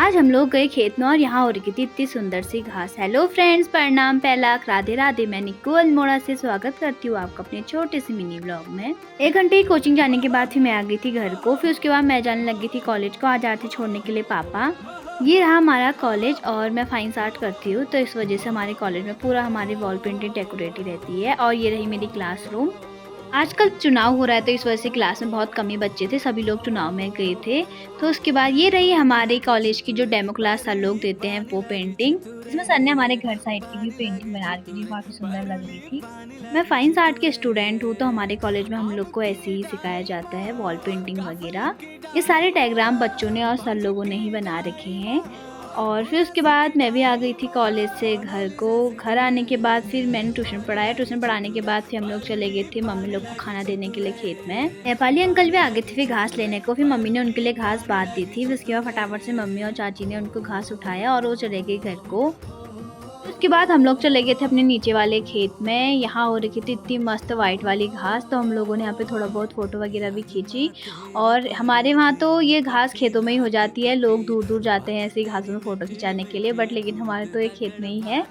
आज हम लोग गए खेत में और यहाँ हो रही थी इतनी सुंदर सी घास। हेलो फ्रेंड्स, प्रणाम, पहला राधे राधे। मैं निक्कू अल्मोड़ा से स्वागत करती हूँ आपका अपने छोटे से मिनी ब्लॉग में। 1 घंटे की कोचिंग जाने के बाद फिर मैं आ गई थी घर को। फिर उसके बाद मैं जाने लग गई थी कॉलेज को। आज आती छोड़ने के लिए पापा। ये रहा हमारा कॉलेज और मैं फाइन आर्ट करती हूँ, तो इस वजह से हमारे कॉलेज में पूरा हमारी वॉल पेंटिंग डेकोरेट ही रहती है। और ये रही मेरी क्लासरूम। आजकल चुनाव हो रहा है तो इस वजह से क्लास में बहुत कम ही बच्चे थे, सभी लोग चुनाव में गए थे। तो उसके बाद ये रही हमारे कॉलेज की जो डेमो क्लास सर लोग देते हैं वो पेंटिंग। इसमें सर ने हमारे घर साइड की भी पेंटिंग बना रखी थी, काफ़ी सुंदर लग रही थी। मैं फाइन आर्ट के स्टूडेंट हूँ, तो हमारे कॉलेज में हम लोग को ऐसे ही सिखाया जाता है वॉल पेंटिंग वगैरह। ये सारे डायग्राम बच्चों ने और सर लोगों ने ही बना रखे हैं। और फिर उसके बाद मैं भी आ गई थी कॉलेज से घर को। घर आने के बाद फिर मैंने ट्यूशन पढ़ाया। ट्यूशन पढ़ाने के बाद फिर हम लोग चले गए थे मम्मी लोग को खाना देने के लिए खेत में। नेपाली अंकल भी आ गए थे फिर घास लेने को। फिर मम्मी ने उनके लिए घास बांध दी थी। फिर उसके बाद फटाफट से मम्मी और चाची ने उनको घास उठाया और वो चले गए घर को। उसके बाद हम लोग चले गए थे अपने नीचे वाले खेत में। यहाँ हो रखी थी इतनी मस्त वाइट वाली घास, तो हम लोगों ने यहाँ पे थोड़ा बहुत फ़ोटो वगैरह भी खींची। और हमारे वहाँ तो ये घास खेतों में ही हो जाती है, लोग दूर दूर जाते हैं ऐसी घासों में फ़ोटो खिंचाने के लिए, बट लेकिन हमारे तो एक खेत में ही है।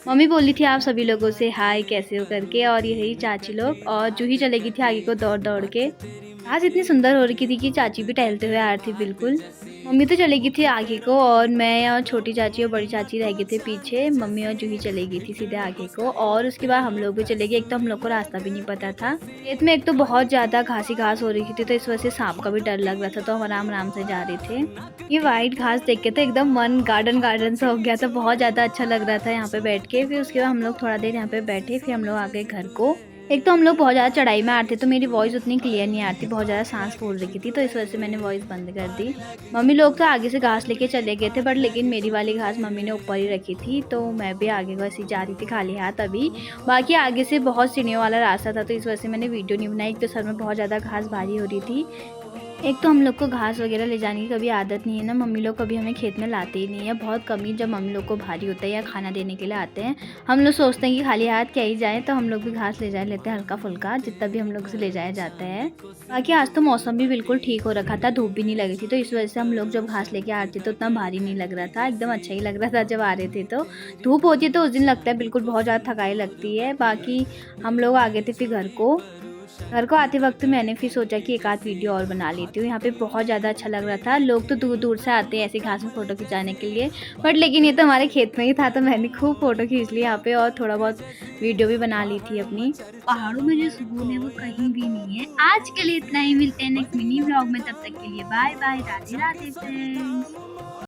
मम्मी बोली थी आप सभी लोगों से हाय कैसे हो करके। और ये रही चाची लोग, और जूही चली गई थी आगे को दौड़ दौड़ के। घास इतनी सुंदर हो रखी थी कि चाची भी टहलते हुए आ रही थी बिल्कुल। मम्मी तो चली गई थी आगे को और मैं और छोटी चाची और बड़ी चाची रह गए थे पीछे। मम्मी और जूही चली गई थी सीधे आगे को। और उसके बाद हम लोग भी चले गए। एक तो हम लोग को रास्ता भी नहीं पता था खेत में, एक तो बहुत ज़्यादा घासी घास हो रही थी, तो इस वजह से सांप का भी डर लग रहा था, तो हम आराम आराम से जा रहे थे। ये वाइट घास देख के तो एकदम मन गार्डन गार्डन सा हो गया था, बहुत ज़्यादा अच्छा लग रहा था यहाँ पे बैठ के। फिर उसके बाद हम लोग थोड़ा देर यहाँ पे बैठे, फिर हम लोग आ गए घर को। एक तो हम लोग बहुत ज़्यादा चढ़ाई में आते, तो मेरी वॉइस उतनी क्लियर नहीं आती, बहुत ज़्यादा सांस फूल रही थी, तो इस वजह से मैंने वॉइस बंद कर दी। मम्मी लोग तो आगे से घास लेके चले गए थे, बट लेकिन मेरी वाली घास मम्मी ने ऊपर ही रखी थी, तो मैं भी आगे को ऐसी जा रही थी खाली हाथ अभी। बाकी आगे से बहुत सीढ़ियों वाला रास्ता था, तो इस वजह से मैंने वीडियो नहीं बनाई। एक तो सर में बहुत ज़्यादा घास भारी हो रही थी। एक तो हम लोग को घास वगैरह ले जाने की कभी आदत नहीं है ना, मम्मी लोग कभी हमें खेत में लाते ही नहीं है, बहुत कम ही जब मम्मी लोग को भारी होता है या खाना देने के लिए आते हैं। हम लोग सोचते हैं कि खाली हाथ क्या ही जाए, तो हम लोग भी घास ले जाए लेते हैं हल्का फुल्का, जितना भी हम लोग से ले जाया जाता है। बाकी आज तो मौसम भी बिल्कुल ठीक हो रखा था, धूप भी नहीं लगी थी, तो इस वजह से हम लोग जब घास लेके आ रहे थे तो उतना भारी नहीं लग रहा था, एकदम अच्छा ही लग रहा था जब आ रहे थे। तो धूप होती है तो उस दिन लगता है बिल्कुल बहुत ज़्यादा थकाई लगती है। बाकी हम लोग आ गए थे फिर घर को आते वक्त मैंने फिर सोचा कि एक आध वीडियो और बना लेती हूँ। यहाँ पे बहुत ज़्यादा अच्छा लग रहा था, लोग तो दूर दूर से आते हैं ऐसे घास में फ़ोटो खिंचाने के लिए, बट लेकिन ये तो हमारे खेत में ही था, तो मैंने खूब फ़ोटो खींच ली यहाँ पे और थोड़ा बहुत वीडियो भी बना ली थी अपनी। पहाड़ों में जो सुकून है वो कहीं भी नहीं है। आज के लिए इतना ही, मिलते हैं नेक्स्ट मिनी ब्लॉग में, तब तक के लिए bye bye, Radhe Radhe friends.